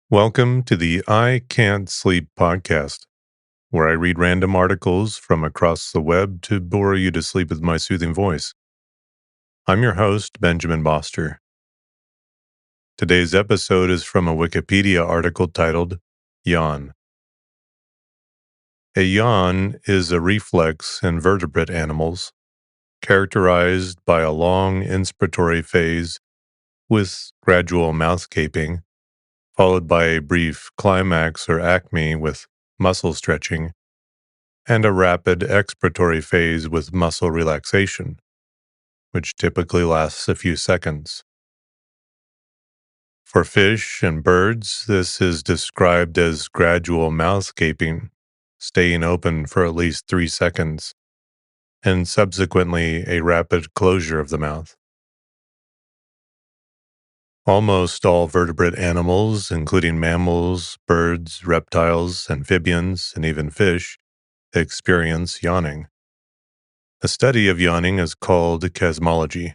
Welcome to the I Can't Sleep podcast, where I read random articles from across the web to bore you to sleep with my soothing voice. I'm your host, Benjamin Boster. Today's episode is from a Wikipedia article titled Yawn. A yawn is a reflex in vertebrate animals, characterized by a long inspiratory phase with gradual mouth gaping, followed by a brief climax or acme with muscle stretching, and a rapid expiratory phase with muscle relaxation, which typically lasts a few seconds. For fish and birds, this is described as gradual mouth gaping, staying open for at least 3 seconds, and subsequently a rapid closure of the mouth. Almost all vertebrate animals, including mammals, birds, reptiles, amphibians, and even fish, experience yawning. A study of yawning is called chasmology.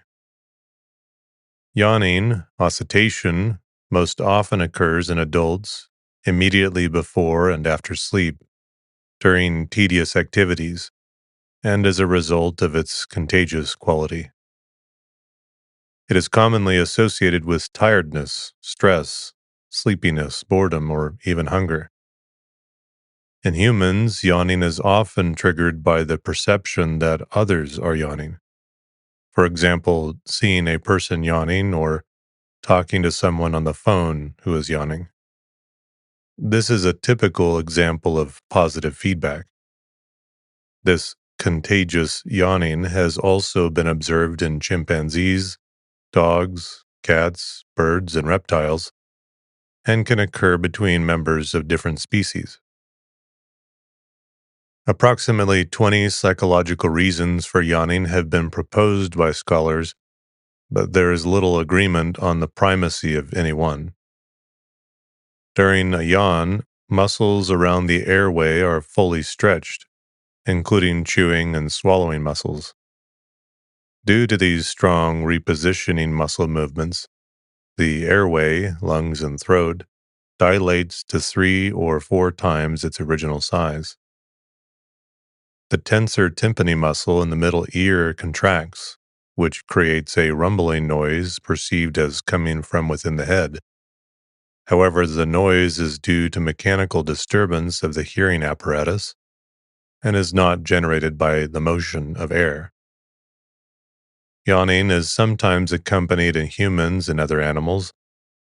Yawning, oscitation, most often occurs in adults immediately before and after sleep, during tedious activities, and as a result of its contagious quality. It is commonly associated with tiredness, stress, sleepiness, boredom, or even hunger. In humans, yawning is often triggered by the perception that others are yawning. For example, seeing a person yawning or talking to someone on the phone who is yawning. This is a typical example of positive feedback. This contagious yawning has also been observed in chimpanzees, dogs, cats, birds, and reptiles, and can occur between members of different species. Approximately 20 psychological reasons for yawning have been proposed by scholars, but there is little agreement on the primacy of any one. During a yawn, muscles around the airway are fully stretched, including chewing and swallowing muscles. Due to these strong repositioning muscle movements, the airway, lungs, and throat dilates to 3 or 4 times its original size. The tensor tympani muscle in the middle ear contracts, which creates a rumbling noise perceived as coming from within the head. However, the noise is due to mechanical disturbance of the hearing apparatus and is not generated by the motion of air. Yawning is sometimes accompanied in humans and other animals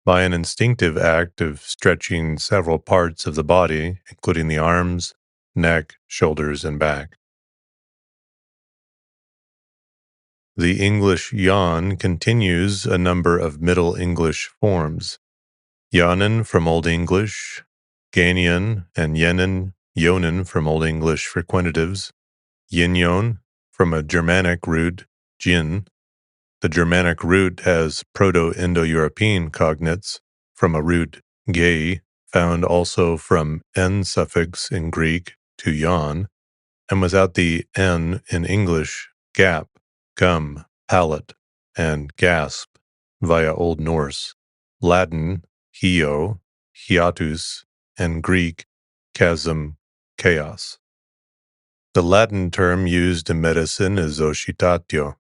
by an instinctive act of stretching several parts of the body, including the arms, neck, shoulders, and back. The English yawn continues a number of Middle English forms. Yawnen from Old English, Ghanien and Yenen, Yonen from Old English frequentatives, Yinyon from a Germanic root, Jin. The Germanic root has Proto-Indo-European cognates from a root, gay, found also from n suffix in Greek to yawn, and without the n in English, gap, gum, palate, and gasp via Old Norse, Latin, hio, hiatus, and Greek, chasm, chaos. The Latin term used in medicine is oscitatio,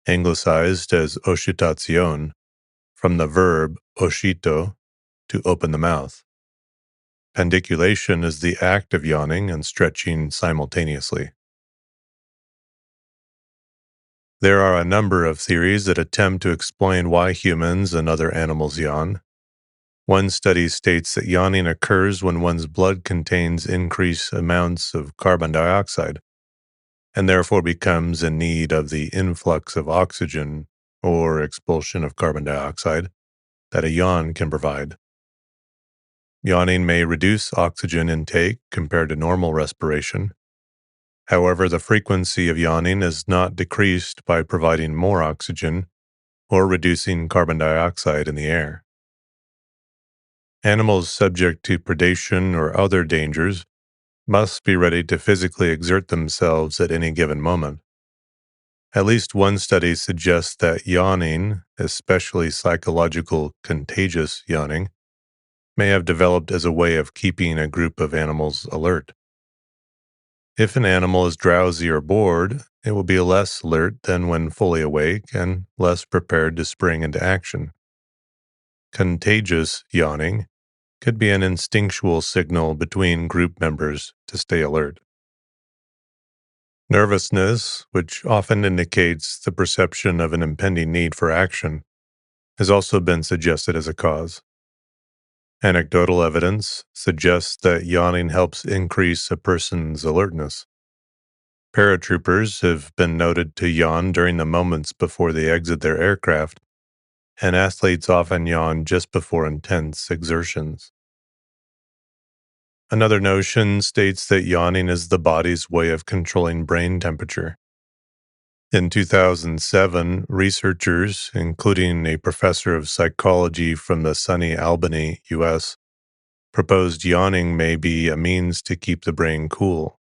anglicized as oscitatione, from the verb oscito, to open the mouth. Pandiculation is the act of yawning and stretching simultaneously. There are a number of theories that attempt to explain why humans and other animals yawn. One study states that yawning occurs when one's blood contains increased amounts of carbon dioxide, and therefore becomes in need of the influx of oxygen or expulsion of carbon dioxide that a yawn can provide. Yawning may reduce oxygen intake compared to normal respiration. However, the frequency of yawning is not decreased by providing more oxygen or reducing carbon dioxide in the air. Animals subject to predation or other dangers must be ready to physically exert themselves at any given moment. At least one study suggests that yawning, especially psychological contagious yawning, may have developed as a way of keeping a group of animals alert. If an animal is drowsy or bored, it will be less alert than when fully awake and less prepared to spring into action. Contagious yawning could be an instinctual signal between group members to stay alert. Nervousness, which often indicates the perception of an impending need for action, has also been suggested as a cause. Anecdotal evidence suggests that yawning helps increase a person's alertness. Paratroopers have been noted to yawn during the moments before they exit their aircraft, and athletes often yawn just before intense exertions. Another notion states that yawning is the body's way of controlling brain temperature. In 2007, researchers, including a professor of psychology from the sunny Albany, US, proposed yawning may be a means to keep the brain cool.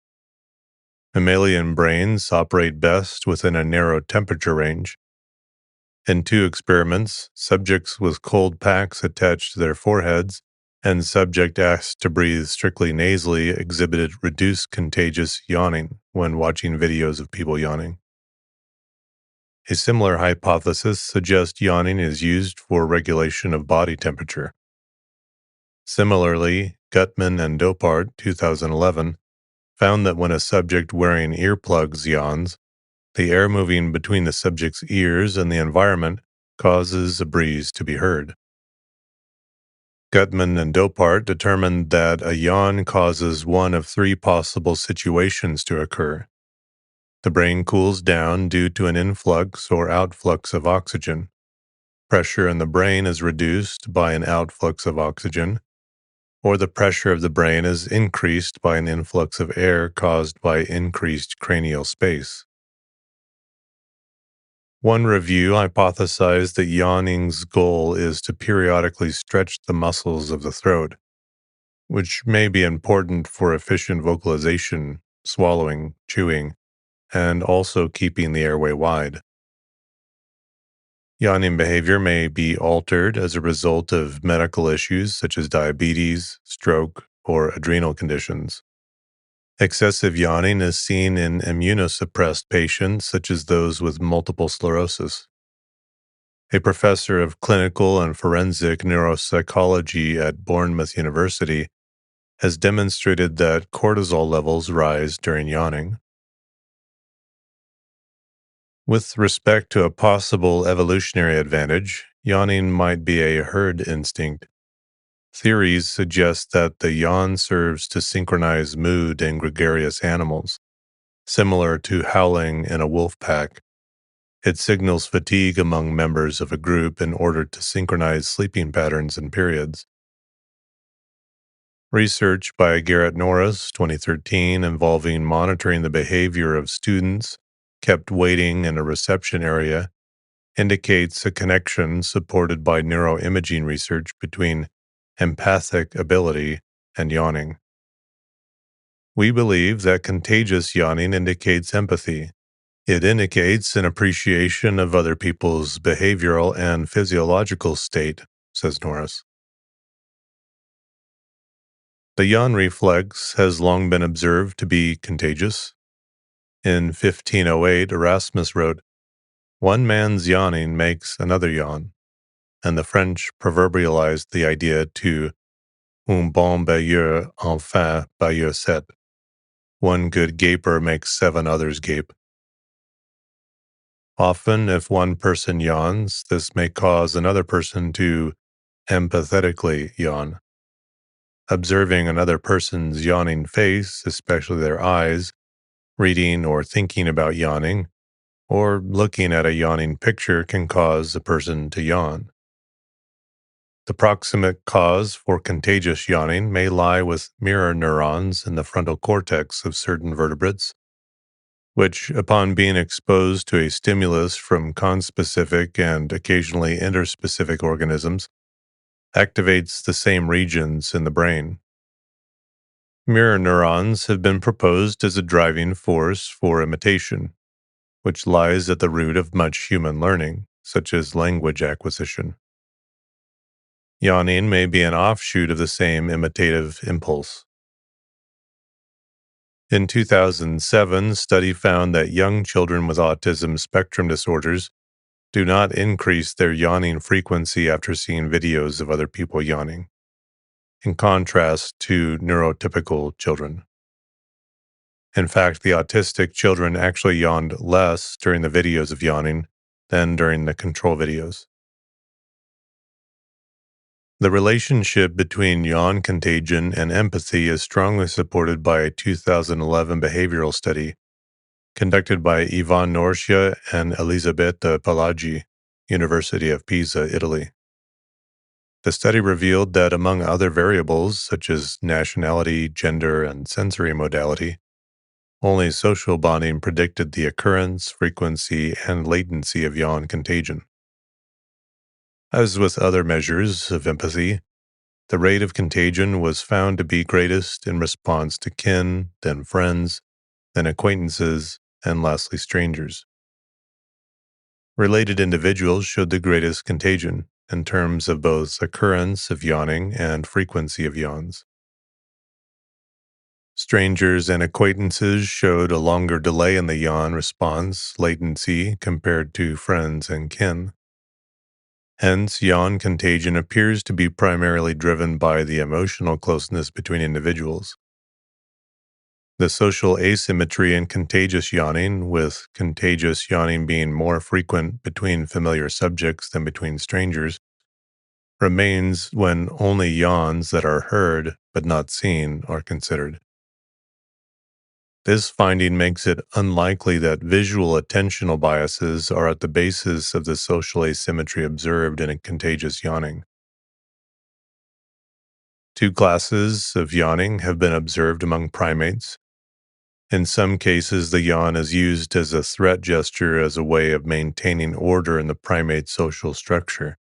Mammalian brains operate best within a narrow temperature range. In two experiments, subjects with cold packs attached to their foreheads and subject asked to breathe strictly nasally exhibited reduced contagious yawning when watching videos of people yawning. A similar hypothesis suggests yawning is used for regulation of body temperature. Similarly, Gutman and Dopart, 2011, found that when a subject wearing earplugs yawns, the air moving between the subject's ears and the environment causes a breeze to be heard. Gutman and Dopart determined that a yawn causes one of three possible situations to occur. The brain cools down due to an influx or outflux of oxygen. Pressure in the brain is reduced by an outflux of oxygen, or the pressure of the brain is increased by an influx of air caused by increased cranial space. One review hypothesized that yawning's goal is to periodically stretch the muscles of the throat, which may be important for efficient vocalization, swallowing, chewing, and also keeping the airway wide. Yawning behavior may be altered as a result of medical issues such as diabetes, stroke, or adrenal conditions. Excessive yawning is seen in immunosuppressed patients such as those with multiple sclerosis. A professor of clinical and forensic neuropsychology at Bournemouth University has demonstrated that cortisol levels rise during yawning. With respect to a possible evolutionary advantage, yawning might be a herd instinct. Theories suggest that the yawn serves to synchronize mood in gregarious animals, similar to howling in a wolf pack. It signals fatigue among members of a group in order to synchronize sleeping patterns and periods. Research by Garrett Norris, 2013, involving monitoring the behavior of students kept waiting in a reception area indicates a connection supported by neuroimaging research between empathic ability and yawning. We believe that contagious yawning indicates empathy. It indicates an appreciation of other people's behavioral and physiological state, says Norris. The yawn reflex has long been observed to be contagious. In 1508, Erasmus wrote, "One man's yawning makes another yawn," and the French proverbialized the idea to "un bon bailleur en fait bailleur sept." One good gaper makes seven others gape. Often, if one person yawns, this may cause another person to empathetically yawn. Observing another person's yawning face, especially their eyes, reading or thinking about yawning, or looking at a yawning picture can cause a person to yawn. The proximate cause for contagious yawning may lie with mirror neurons in the frontal cortex of certain vertebrates, which, upon being exposed to a stimulus from conspecific and occasionally interspecific organisms, activates the same regions in the brain. Mirror neurons have been proposed as a driving force for imitation, which lies at the root of much human learning, such as language acquisition. Yawning may be an offshoot of the same imitative impulse. In 2007, a study found that young children with autism spectrum disorders do not increase their yawning frequency after seeing videos of other people yawning, in contrast to neurotypical children. In fact, the autistic children actually yawned less during the videos of yawning than during the control videos. The relationship between yawn contagion and empathy is strongly supported by a 2011 behavioral study conducted by Ivan Norcia and Elisabetta Palagi, University of Pisa, Italy. The study revealed that among other variables such as nationality, gender, and sensory modality, only social bonding predicted the occurrence, frequency, and latency of yawn contagion. As with other measures of empathy, the rate of contagion was found to be greatest in response to kin, then friends, then acquaintances, and lastly strangers. Related individuals showed the greatest contagion in terms of both occurrence of yawning and frequency of yawns. Strangers and acquaintances showed a longer delay in the yawn response latency compared to friends and kin. Hence, yawn contagion appears to be primarily driven by the emotional closeness between individuals. The social asymmetry in contagious yawning, with contagious yawning being more frequent between familiar subjects than between strangers, remains when only yawns that are heard but not seen are considered. This finding makes it unlikely that visual attentional biases are at the basis of the social asymmetry observed in a contagious yawning. Two classes of yawning have been observed among primates. In some cases, the yawn is used as a threat gesture as a way of maintaining order in the primate social structure.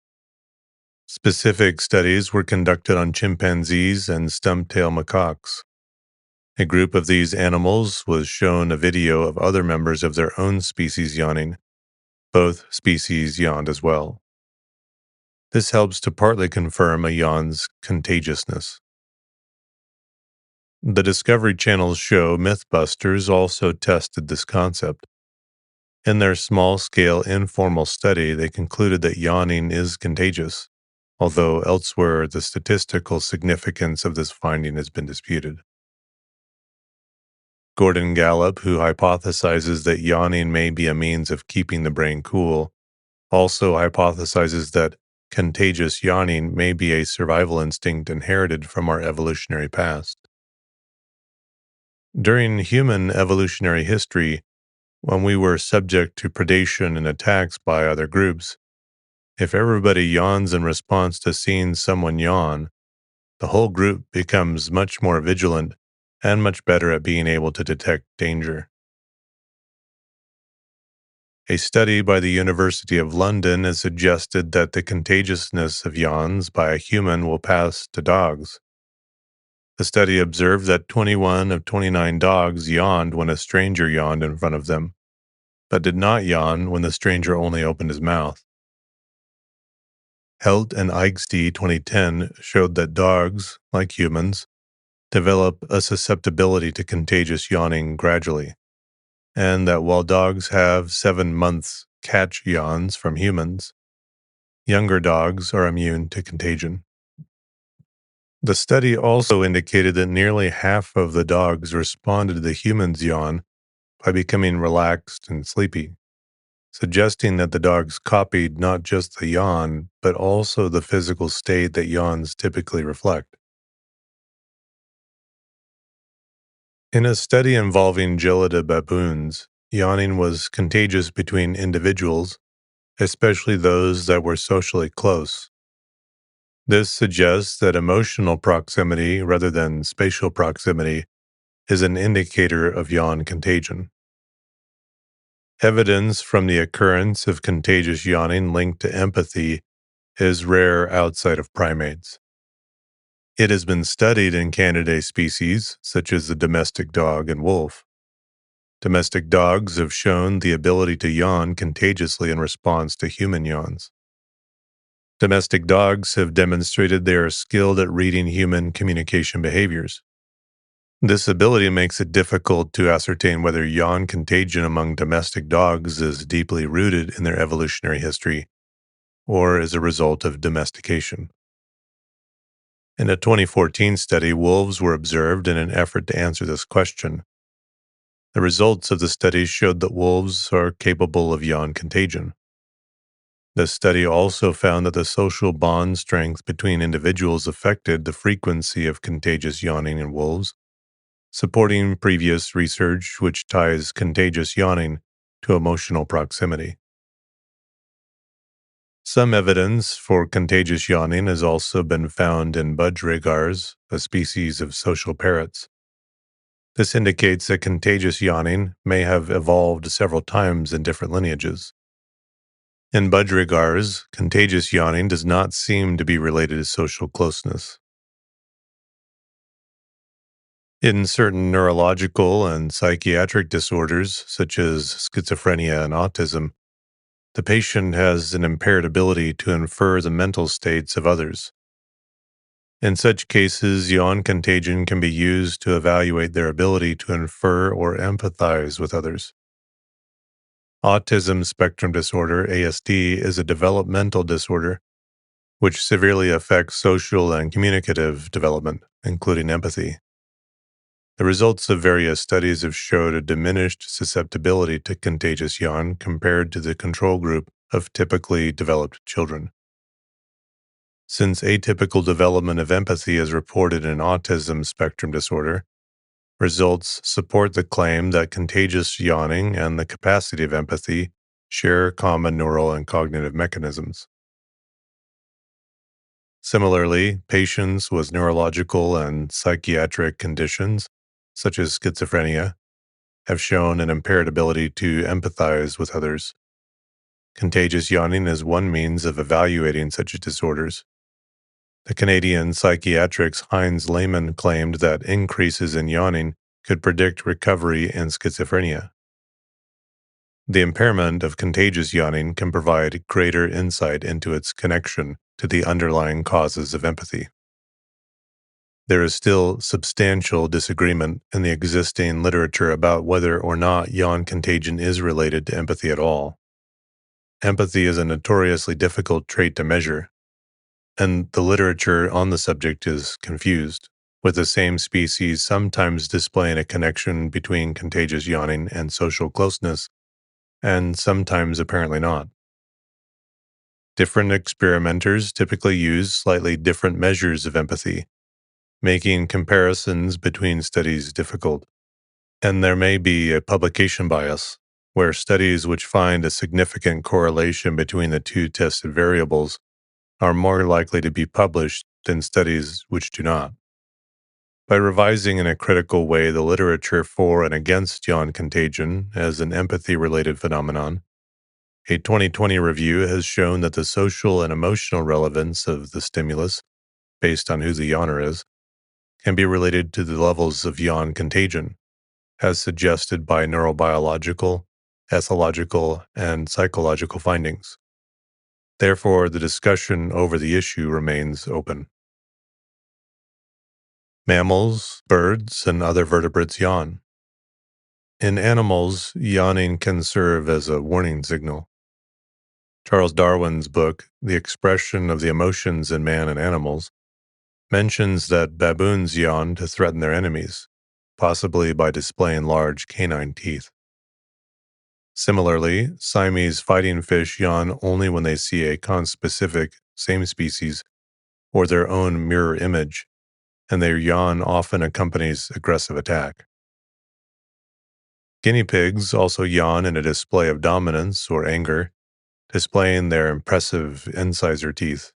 Specific studies were conducted on chimpanzees and stump-tail macaques. A group of these animals was shown a video of other members of their own species yawning. Both species yawned as well. This helps to partly confirm a yawn's contagiousness. The Discovery Channel's show Mythbusters also tested this concept. In their small-scale informal study, they concluded that yawning is contagious, although elsewhere the statistical significance of this finding has been disputed. Gordon Gallup, who hypothesizes that yawning may be a means of keeping the brain cool, also hypothesizes that contagious yawning may be a survival instinct inherited from our evolutionary past. During human evolutionary history, when we were subject to predation and attacks by other groups, if everybody yawns in response to seeing someone yawn, the whole group becomes much more vigilant and much better at being able to detect danger. A study by the University of London has suggested that the contagiousness of yawns by a human will pass to dogs. The study observed that 21 of 29 dogs yawned when a stranger yawned in front of them, but did not yawn when the stranger only opened his mouth. Helt and Eigsty 2010 showed that dogs, like humans, develop a susceptibility to contagious yawning gradually, and that while dogs have 7 months catch yawns from humans, younger dogs are immune to contagion. The study also indicated that nearly half of the dogs responded to the human's yawn by becoming relaxed and sleepy, suggesting that the dogs copied not just the yawn, but also the physical state that yawns typically reflect. In a study involving Gelida baboons, yawning was contagious between individuals, especially those that were socially close. This suggests that emotional proximity, rather than spatial proximity, is an indicator of yawn contagion. Evidence from the occurrence of contagious yawning linked to empathy is rare outside of primates. It has been studied in Canidae species, such as the domestic dog and wolf. Domestic dogs have shown the ability to yawn contagiously in response to human yawns. Domestic dogs have demonstrated they are skilled at reading human communication behaviors. This ability makes it difficult to ascertain whether yawn contagion among domestic dogs is deeply rooted in their evolutionary history or is a result of domestication. In a 2014 study, wolves were observed in an effort to answer this question. The results of the study showed that wolves are capable of yawn contagion. The study also found that the social bond strength between individuals affected the frequency of contagious yawning in wolves, supporting previous research which ties contagious yawning to emotional proximity. Some evidence for contagious yawning has also been found in budgerigars, a species of social parrots. This indicates that contagious yawning may have evolved several times in different lineages. In budgerigars, contagious yawning does not seem to be related to social closeness. In certain neurological and psychiatric disorders, such as schizophrenia and autism, the patient has an impaired ability to infer the mental states of others. In such cases, yawn contagion can be used to evaluate their ability to infer or empathize with others. Autism spectrum disorder, ASD, is a developmental disorder which severely affects social and communicative development, including empathy. The results of various studies have showed a diminished susceptibility to contagious yawn compared to the control group of typically developed children. Since atypical development of empathy is reported in autism spectrum disorder, results support the claim that contagious yawning and the capacity of empathy share common neural and cognitive mechanisms. Similarly, patients with neurological and psychiatric conditions, such as schizophrenia, have shown an impaired ability to empathize with others. Contagious yawning is one means of evaluating such disorders. The Canadian psychiatrist Heinz Lehmann claimed that increases in yawning could predict recovery in schizophrenia. The impairment of contagious yawning can provide greater insight into its connection to the underlying causes of empathy. There is still substantial disagreement in the existing literature about whether or not yawn contagion is related to empathy at all. Empathy is a notoriously difficult trait to measure, and the literature on the subject is confused, with the same species sometimes displaying a connection between contagious yawning and social closeness, and sometimes apparently not. Different experimenters typically use slightly different measures of empathy, making comparisons between studies difficult. And there may be a publication bias, where studies which find a significant correlation between the two tested variables are more likely to be published than studies which do not. By revising in a critical way the literature for and against yawn contagion as an empathy-related phenomenon, a 2020 review has shown that the social and emotional relevance of the stimulus, based on who the yawner is, can be related to the levels of yawn contagion, as suggested by neurobiological, ethological, and psychological findings. Therefore, the discussion over the issue remains open. Mammals, birds, and other vertebrates yawn. In animals, yawning can serve as a warning signal. Charles Darwin's book, The Expression of the Emotions in Man and Animals, mentions that baboons yawn to threaten their enemies, possibly by displaying large canine teeth. Similarly, Siamese fighting fish yawn only when they see a conspecific, same species, or their own mirror image, and their yawn often accompanies aggressive attack. Guinea pigs also yawn in a display of dominance or anger, displaying their impressive incisor teeth.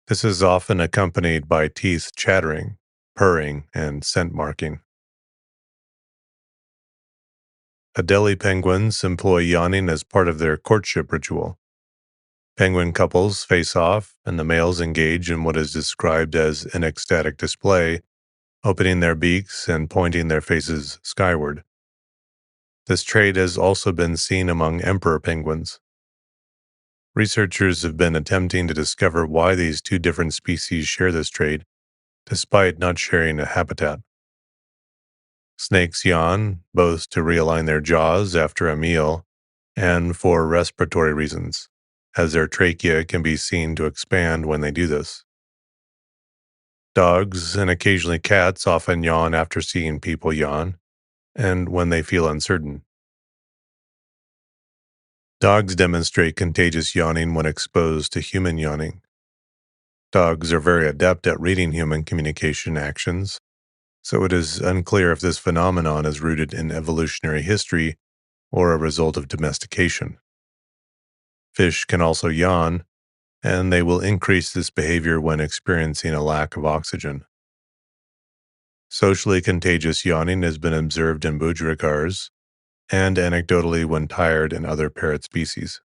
This is often accompanied by teeth chattering, purring, and scent marking. Adelie penguins employ yawning as part of their courtship ritual. Penguin couples face off, and the males engage in what is described as an ecstatic display, opening their beaks and pointing their faces skyward. This trait has also been seen among emperor penguins. Researchers have been attempting to discover why these two different species share this trait, despite not sharing a habitat. Snakes yawn, both to realign their jaws after a meal and for respiratory reasons, as their trachea can be seen to expand when they do this. Dogs and occasionally cats often yawn after seeing people yawn and when they feel uncertain. Dogs demonstrate contagious yawning when exposed to human yawning. Dogs are very adept at reading human communication actions, so it is unclear if this phenomenon is rooted in evolutionary history or a result of domestication. Fish can also yawn, and they will increase this behavior when experiencing a lack of oxygen. Socially contagious yawning has been observed in budgerigars and anecdotally when tired in other parrot species.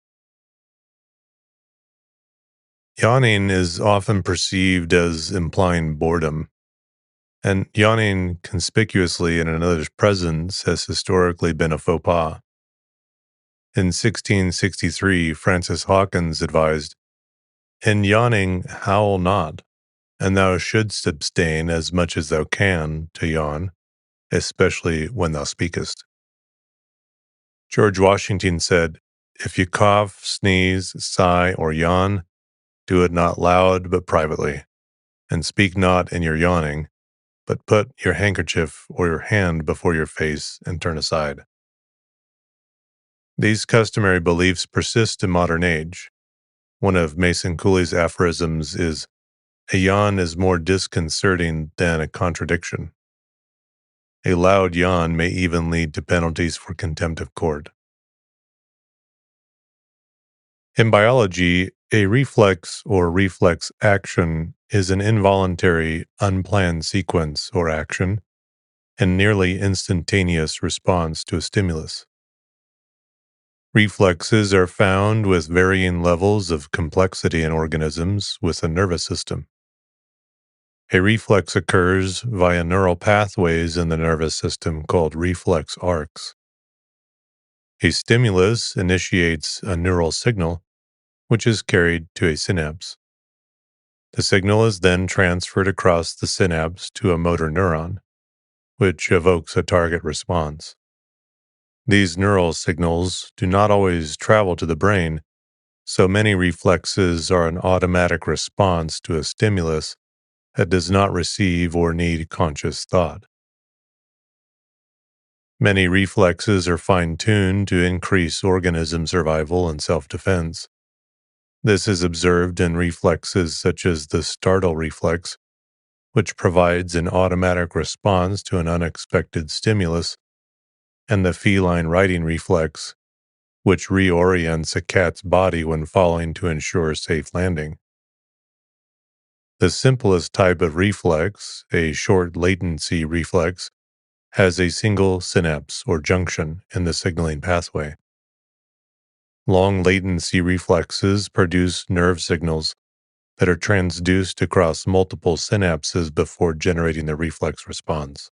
Yawning is often perceived as implying boredom, and yawning conspicuously in another's presence has historically been a faux pas. In 1663, Francis Hawkins advised, "In yawning, howl not, and thou shouldst abstain as much as thou can to yawn, especially when thou speakest." George Washington said, "If you cough, sneeze, sigh, or yawn, do it not loud but privately, and speak not in your yawning, but put your handkerchief or your hand before your face and turn aside." These customary beliefs persist in modern age. One of Mason Cooley's aphorisms is, "A yawn is more disconcerting than a contradiction." A loud yawn may even lead to penalties for contempt of court. In biology, a reflex or reflex action is an involuntary, unplanned sequence or action and nearly instantaneous response to a stimulus. Reflexes are found with varying levels of complexity in organisms with a nervous system. A reflex occurs via neural pathways in the nervous system called reflex arcs. A stimulus initiates a neural signal, which is carried to a synapse. The signal is then transferred across the synapse to a motor neuron, which evokes a target response. These neural signals do not always travel to the brain, so many reflexes are an automatic response to a stimulus that does not receive or need conscious thought. Many reflexes are fine-tuned to increase organism survival and self-defense. This is observed in reflexes such as the startle reflex, which provides an automatic response to an unexpected stimulus, and the feline righting reflex, which reorients a cat's body when falling to ensure safe landing. The simplest type of reflex, a short latency reflex, has a single synapse or junction in the signaling pathway. Long latency reflexes produce nerve signals that are transduced across multiple synapses before generating the reflex response.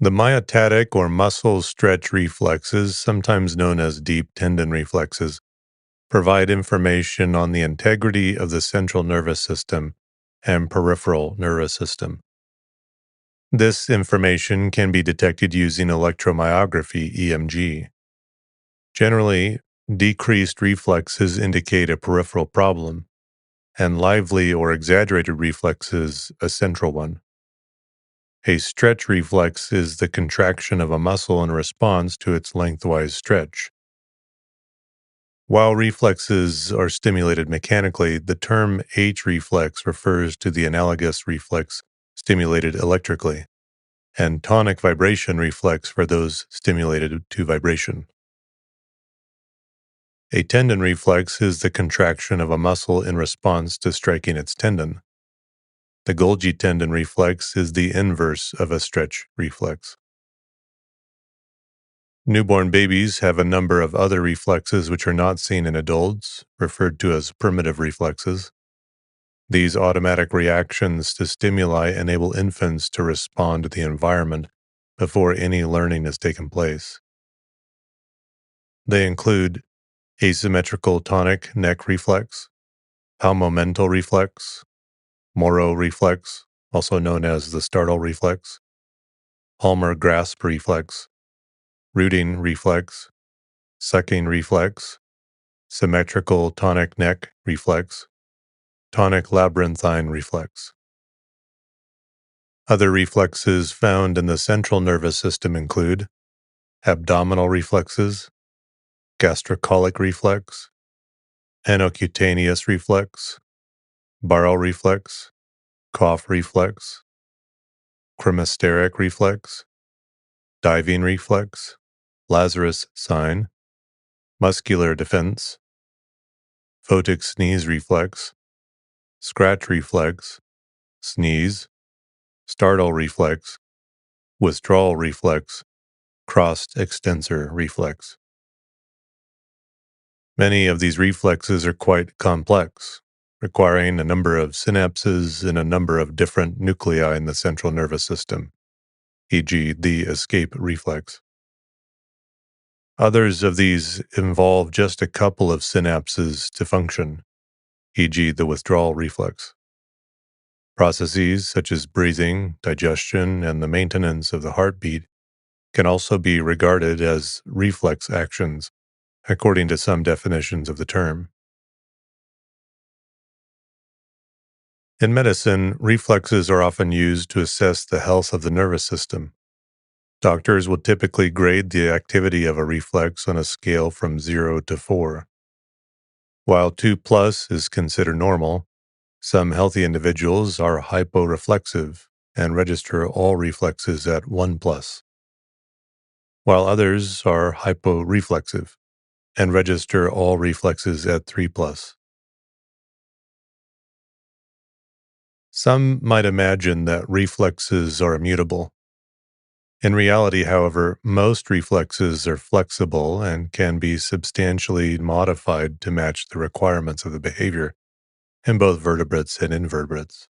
The myotatic or muscle stretch reflexes, sometimes known as deep tendon reflexes, provide information on the integrity of the central nervous system and peripheral nervous system. This information can be detected using electromyography (EMG). Generally, decreased reflexes indicate a peripheral problem, and lively or exaggerated reflexes a central one. A stretch reflex is the contraction of a muscle in response to its lengthwise stretch. While reflexes are stimulated mechanically, the term H reflex refers to the analogous reflex stimulated electrically, and tonic vibration reflex for those stimulated to vibration. A tendon reflex is the contraction of a muscle in response to striking its tendon. The Golgi tendon reflex is the inverse of a stretch reflex. Newborn babies have a number of other reflexes which are not seen in adults, referred to as primitive reflexes. These automatic reactions to stimuli enable infants to respond to the environment before any learning has taken place. They include asymmetrical tonic neck reflex, palmomental reflex, Moro reflex, also known as the startle reflex, palmar grasp reflex, rooting reflex, sucking reflex, symmetrical tonic neck reflex, tonic labyrinthine reflex. Other reflexes found in the central nervous system include abdominal reflexes, gastrocolic reflex, anocutaneous reflex, Barrow reflex, cough reflex, cremasteric reflex, diving reflex, Lazarus sign, muscular defense, photic sneeze reflex, scratch reflex, sneeze, startle reflex, withdrawal reflex, crossed extensor reflex. Many of these reflexes are quite complex, requiring a number of synapses in a number of different nuclei in the central nervous system, e.g., the escape reflex. Others of these involve just a couple of synapses to function, e.g., the withdrawal reflex. Processes such as breathing, digestion, and the maintenance of the heartbeat can also be regarded as reflex actions, according to some definitions of the term. In medicine, reflexes are often used to assess the health of the nervous system. Doctors will typically grade the activity of a reflex on a scale from 0 to 4. While 2 plus is considered normal, some healthy individuals are hyporeflexive and register all reflexes at 1 plus, while others are hyporeflexive and register all reflexes at 3 plus. Some might imagine that reflexes are immutable. In reality, however, most reflexes are flexible and can be substantially modified to match the requirements of the behavior in both vertebrates and invertebrates.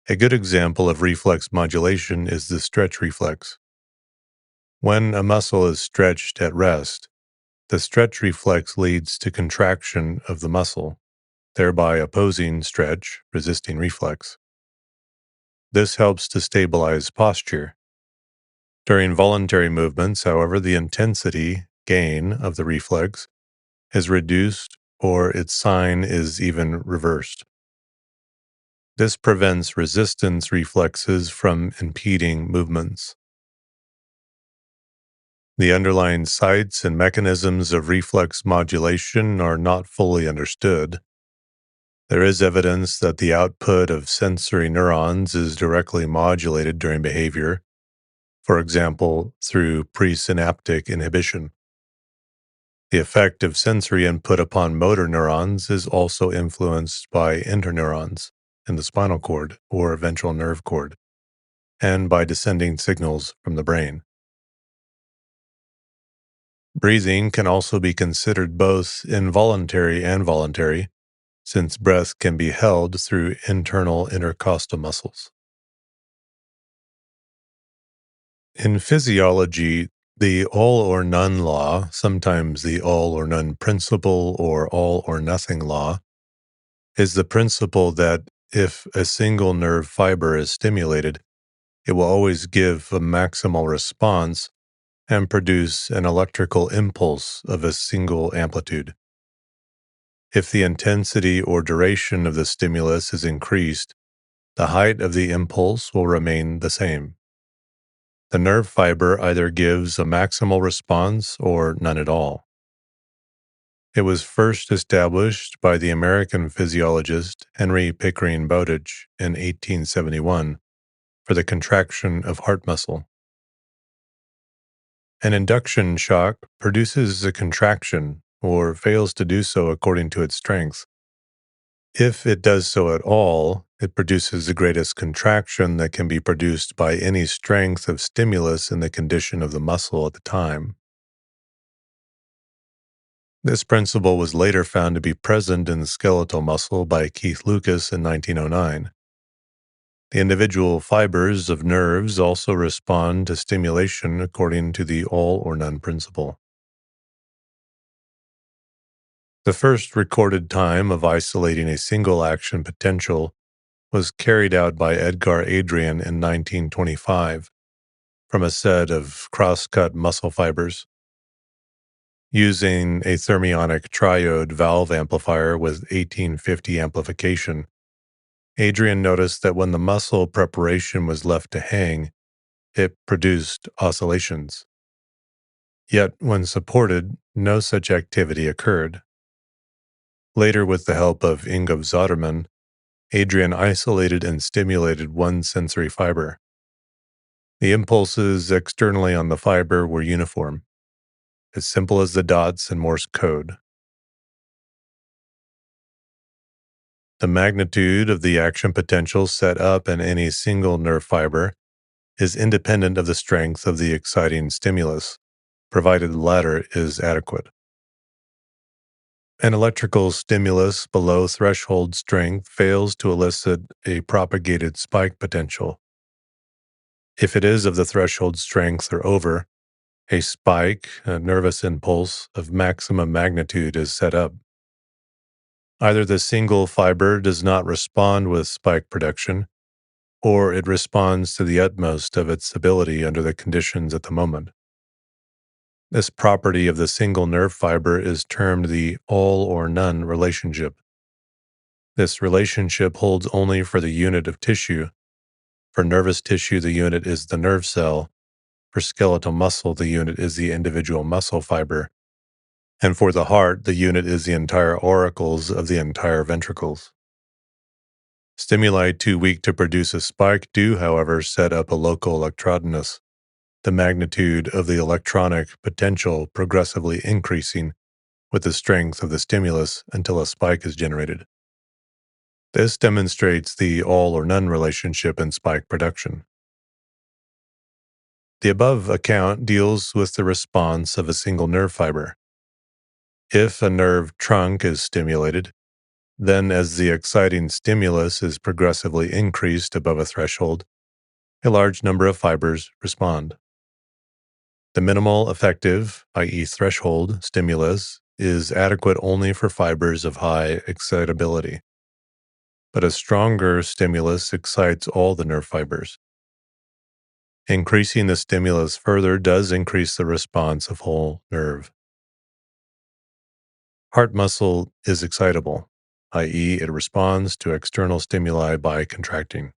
A good example of reflex modulation is the stretch reflex. When a muscle is stretched at rest, the stretch reflex leads to contraction of the muscle, thereby opposing stretch, resisting reflex. This helps to stabilize posture. During voluntary movements, however, the intensity gain of the reflex is reduced or its sign is even reversed. This prevents resistance reflexes from impeding movements. The underlying sites and mechanisms of reflex modulation are not fully understood. There is evidence that the output of sensory neurons is directly modulated during behavior, for example, through presynaptic inhibition. The effect of sensory input upon motor neurons is also influenced by interneurons in the spinal cord or ventral nerve cord, and by descending signals from the brain. Breathing can also be considered both involuntary and voluntary, since breath can be held through internal intercostal muscles. In physiology, the all or none law, sometimes the all or none principle or all or nothing law, is the principle that if a single nerve fiber is stimulated, it will always give a maximal response and produce an electrical impulse of a single amplitude. If the intensity or duration of the stimulus is increased, the height of the impulse will remain the same. The nerve fiber either gives a maximal response or none at all. It was first established by the American physiologist Henry Pickering Bowditch in 1871 for the contraction of heart muscle. An induction shock produces a contraction or fails to do so according to its strength. If it does so at all, it produces the greatest contraction that can be produced by any strength of stimulus in the condition of the muscle at the time. This principle was later found to be present in the skeletal muscle by Keith Lucas in 1909. The individual fibers of nerves also respond to stimulation according to the all or none principle. The first recorded time of isolating a single action potential was carried out by Edgar Adrian in 1925 from a set of cross-cut muscle fibers. Using a thermionic triode valve amplifier with 1850 amplification, Adrian noticed that when the muscle preparation was left to hang, it produced oscillations. Yet, when supported, no such activity occurred. Later, with the help of Ingolf Zoderman, Adrian isolated and stimulated one sensory fiber. The impulses externally on the fiber were uniform, as simple as the dots in Morse code. The magnitude of the action potential set up in any single nerve fiber is independent of the strength of the exciting stimulus, provided the latter is adequate. An electrical stimulus below threshold strength fails to elicit a propagated spike potential. If it is of the threshold strength or over, a spike, a nervous impulse of maximum magnitude is set up. Either the single fiber does not respond with spike production, or it responds to the utmost of its ability under the conditions at the moment. This property of the single nerve fiber is termed the all or none relationship. This relationship holds only for the unit of tissue. For nervous tissue, the unit is the nerve cell. For skeletal muscle, the unit is the individual muscle fiber. And for the heart, the unit is the entire auricles of the entire ventricles. Stimuli too weak to produce a spike do, however, set up a local electrodenus, the magnitude of the electronic potential progressively increasing with the strength of the stimulus until a spike is generated. This demonstrates the all or none relationship in spike production. The above account deals with the response of a single nerve fiber. If a nerve trunk is stimulated, then as the exciting stimulus is progressively increased above a threshold, a large number of fibers respond. The minimal effective, i.e. threshold, stimulus is adequate only for fibers of high excitability. But a stronger stimulus excites all the nerve fibers. Increasing the stimulus further does increase the response of whole nerve. Heart muscle is excitable, i.e. it responds to external stimuli by contracting.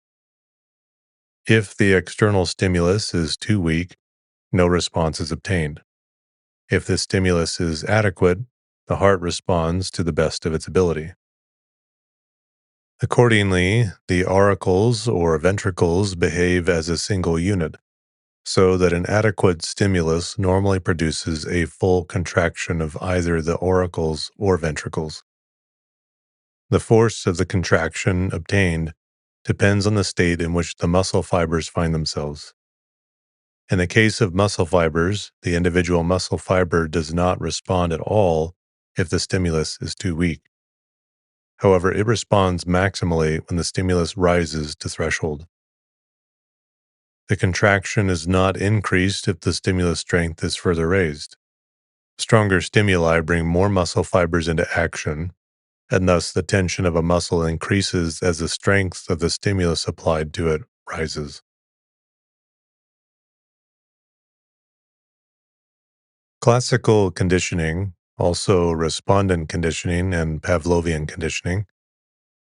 If the external stimulus is too weak, no response is obtained. If the stimulus is adequate, the heart responds to the best of its ability. Accordingly, the auricles or ventricles behave as a single unit, so that an adequate stimulus normally produces a full contraction of either the auricles or ventricles. The force of the contraction obtained depends on the state in which the muscle fibers find themselves. In the case of muscle fibers, the individual muscle fiber does not respond at all if the stimulus is too weak. However, it responds maximally when the stimulus rises to threshold. The contraction is not increased if the stimulus strength is further raised. Stronger stimuli bring more muscle fibers into action, and thus the tension of a muscle increases as the strength of the stimulus applied to it rises. Classical conditioning, also respondent conditioning and Pavlovian conditioning,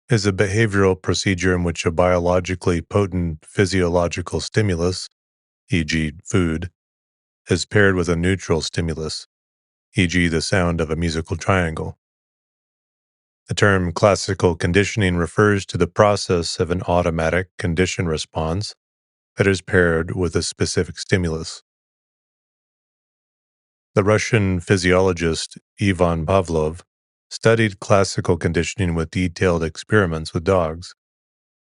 is a behavioral procedure in which a biologically potent physiological stimulus, e.g. food, is paired with a neutral stimulus, e.g. the sound of a musical triangle. The term classical conditioning refers to the process of an automatic condition response that is paired with a specific stimulus. The Russian physiologist Ivan Pavlov studied classical conditioning with detailed experiments with dogs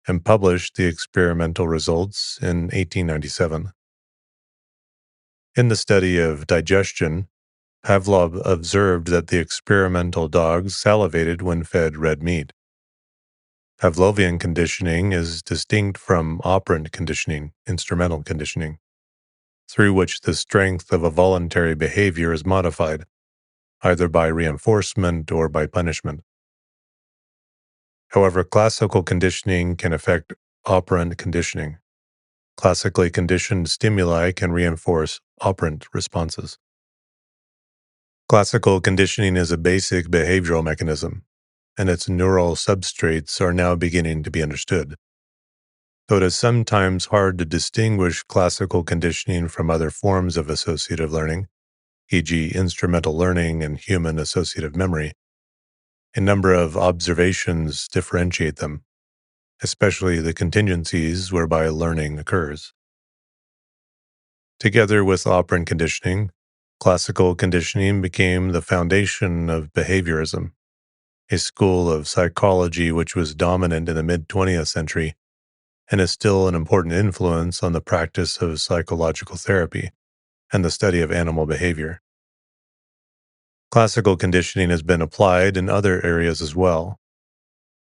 and published the experimental results in 1897. In the study of digestion, Pavlov observed that the experimental dogs salivated when fed red meat. Pavlovian conditioning is distinct from operant conditioning, instrumental conditioning, through which the strength of a voluntary behavior is modified, either by reinforcement or by punishment. However, classical conditioning can affect operant conditioning. Classically conditioned stimuli can reinforce operant responses. Classical conditioning is a basic behavioral mechanism, and its neural substrates are now beginning to be understood. Though it is sometimes hard to distinguish classical conditioning from other forms of associative learning, e.g., instrumental learning and human associative memory, a number of observations differentiate them, especially the contingencies whereby learning occurs. Together with operant conditioning, classical conditioning became the foundation of behaviorism, a school of psychology which was dominant in the mid 20th century and is still an important influence on the practice of psychological therapy and the study of animal behavior. Classical conditioning has been applied in other areas as well.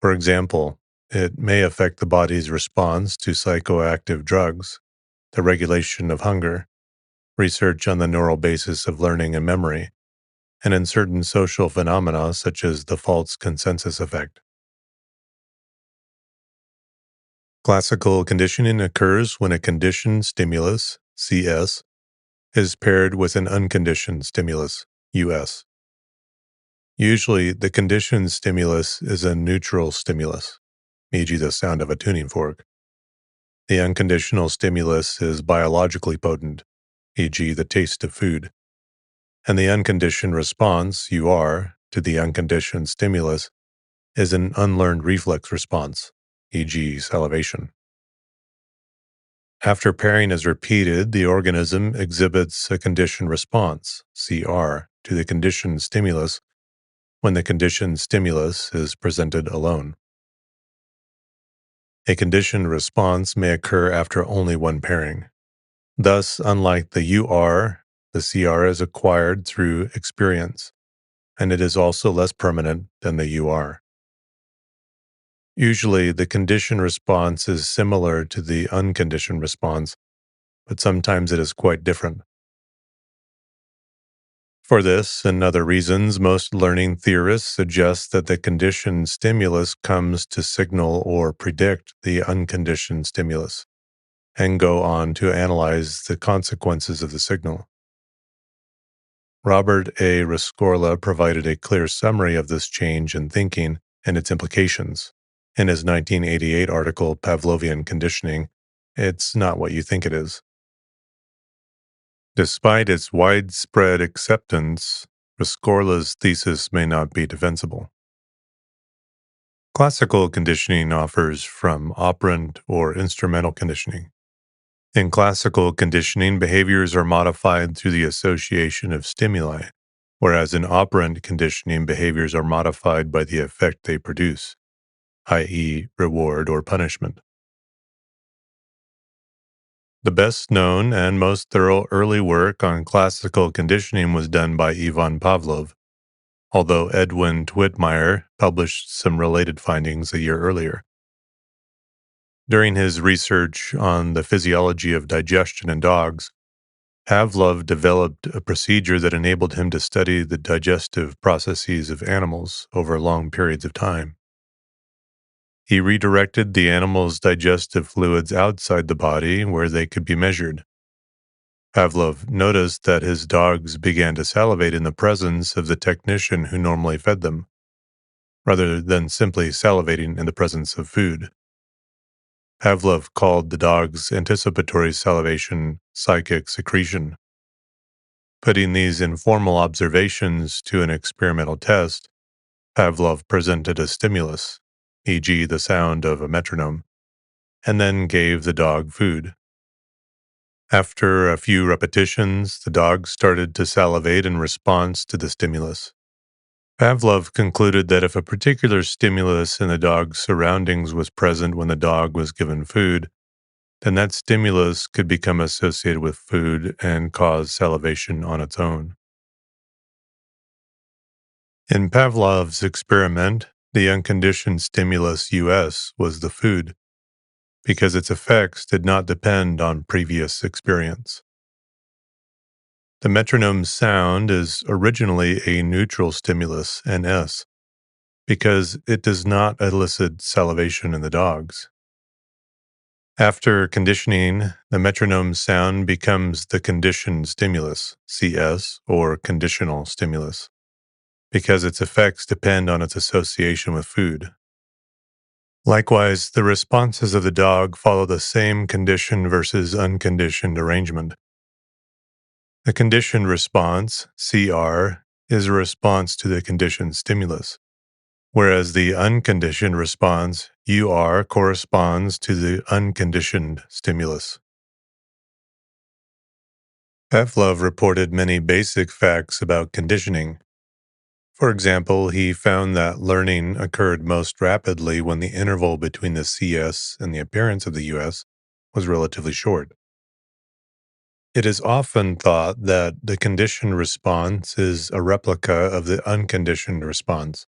For example, it may affect the body's response to psychoactive drugs, the regulation of hunger, research on the neural basis of learning and memory, and in certain social phenomena such as the false consensus effect. Classical conditioning occurs when a conditioned stimulus, CS, is paired with an unconditioned stimulus, US. Usually, the conditioned stimulus is a neutral stimulus, e.g., the sound of a tuning fork. The unconditional stimulus is biologically potent, e.g., the taste of food. And the unconditioned response, UR, to the unconditioned stimulus is an unlearned reflex response, e.g., salivation. After pairing is repeated, the organism exhibits a conditioned response, CR, to the conditioned stimulus when the conditioned stimulus is presented alone. A conditioned response may occur after only one pairing. Thus, unlike the UR, the CR is acquired through experience, and it is also less permanent than the UR. Usually, the conditioned response is similar to the unconditioned response, but sometimes it is quite different. For this and other reasons, most learning theorists suggest that the conditioned stimulus comes to signal or predict the unconditioned stimulus, and go on to analyze the consequences of the signal. Robert A. Rescorla provided a clear summary of this change in thinking and its implications in his 1988 article, Pavlovian Conditioning, It's Not What You Think It Is. Despite its widespread acceptance, Rescorla's thesis may not be defensible. Classical conditioning offers from operant or instrumental conditioning. In classical conditioning, behaviors are modified through the association of stimuli, whereas in operant conditioning, behaviors are modified by the effect they produce, i.e., reward or punishment. The best known and most thorough early work on classical conditioning was done by Ivan Pavlov, although Edwin Twittmeyer published some related findings a year earlier. During his research on the physiology of digestion in dogs, Pavlov developed a procedure that enabled him to study the digestive processes of animals over long periods of time. He redirected the animal's digestive fluids outside the body where they could be measured. Pavlov noticed that his dogs began to salivate in the presence of the technician who normally fed them, rather than simply salivating in the presence of food. Pavlov called the dog's anticipatory salivation psychic secretion. Putting these informal observations to an experimental test, Pavlov presented a stimulus, e.g., the sound of a metronome, and then gave the dog food. After a few repetitions, the dog started to salivate in response to the stimulus. Pavlov concluded that if a particular stimulus in the dog's surroundings was present when the dog was given food, then that stimulus could become associated with food and cause salivation on its own. In Pavlov's experiment, the unconditioned stimulus US was the food, because its effects did not depend on previous experience. The metronome's sound is originally a neutral stimulus, NS, because it does not elicit salivation in the dogs. After conditioning, the metronome's sound becomes the conditioned stimulus, CS, or conditional stimulus, because its effects depend on its association with food. Likewise, the responses of the dog follow the same conditioned versus unconditioned arrangement. The conditioned response, CR, is a response to the conditioned stimulus, whereas the unconditioned response, UR, corresponds to the unconditioned stimulus. Pavlov reported many basic facts about conditioning. For example, he found that learning occurred most rapidly when the interval between the CS and the appearance of the US was relatively short. It is often thought that the conditioned response is a replica of the unconditioned response,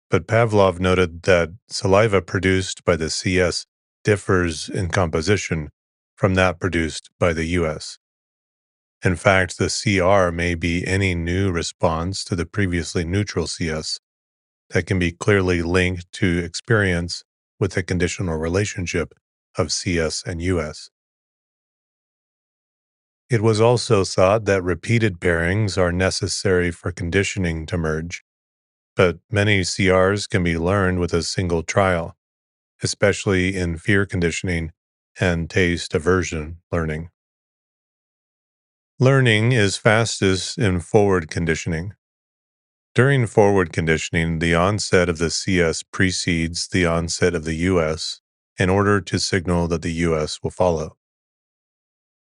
but Pavlov noted that saliva produced by the CS differs in composition from that produced by the US. In fact, the CR may be any new response to the previously neutral CS that can be clearly linked to experience with the conditional relationship of CS and US. It was also thought that repeated pairings are necessary for conditioning to merge, but many CRs can be learned with a single trial, especially in fear conditioning and taste aversion learning. Learning is fastest in forward conditioning. During forward conditioning, the onset of the CS precedes the onset of the US in order to signal that the US will follow.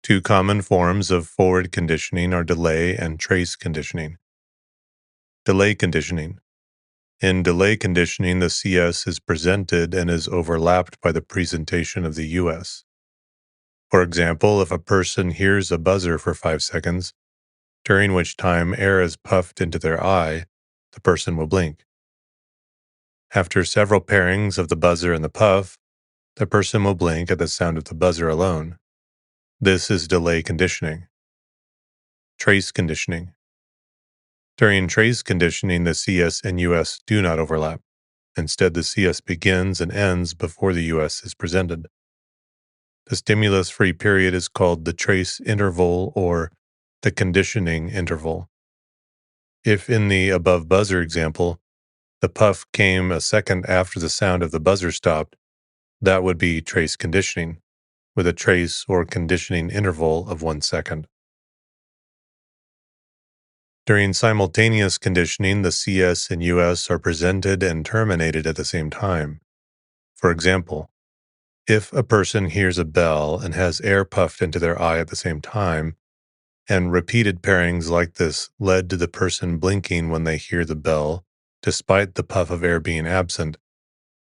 Two common forms of forward conditioning are delay and trace conditioning. Delay conditioning. In delay conditioning, the CS is presented and is overlapped by the presentation of the US. For example, if a person hears a buzzer for 5 seconds, during which time air is puffed into their eye, the person will blink. After several pairings of the buzzer and the puff, the person will blink at the sound of the buzzer alone. This is delay conditioning. Trace conditioning. During trace conditioning, the CS and US do not overlap. Instead, the CS begins and ends before the US is presented. The stimulus-free period is called the trace interval or the conditioning interval. If in the above buzzer example, the puff came a second after the sound of the buzzer stopped, that would be trace conditioning, with a trace or conditioning interval of 1 second. During simultaneous conditioning, the CS and US are presented and terminated at the same time. For example, if a person hears a bell and has air puffed into their eye at the same time, and repeated pairings like this led to the person blinking when they hear the bell, despite the puff of air being absent,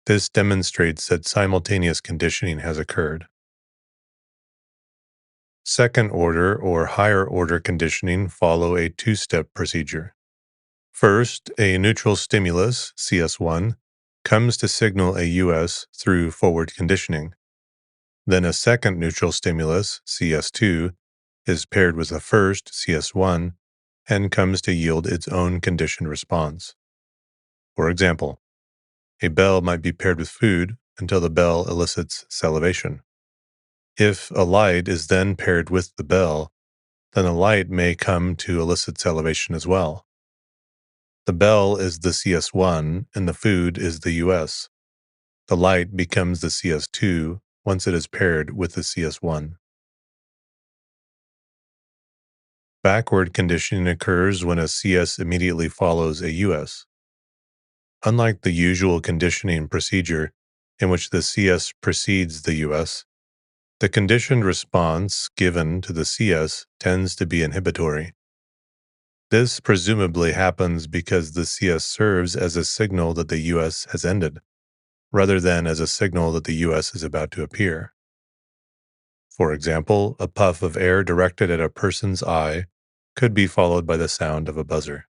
this demonstrates that simultaneous conditioning has occurred. Second order or higher order conditioning follow a two-step procedure. First, a neutral stimulus, CS1, comes to signal a US through forward conditioning. Then a second neutral stimulus, CS2, is paired with a first, CS1, and comes to yield its own conditioned response. For example, a bell might be paired with food until the bell elicits salivation. If a light is then paired with the bell, then the light may come to elicit salivation as well. The bell is the CS1 and the food is the US. The light becomes the CS2 once it is paired with the CS1. Backward conditioning occurs when a CS immediately follows a US. Unlike the usual conditioning procedure in which the CS precedes the US, the conditioned response given to the CS tends to be inhibitory. This presumably happens because the CS serves as a signal that the US has ended, rather than as a signal that the US is about to appear. For example, a puff of air directed at a person's eye could be followed by the sound of a buzzer.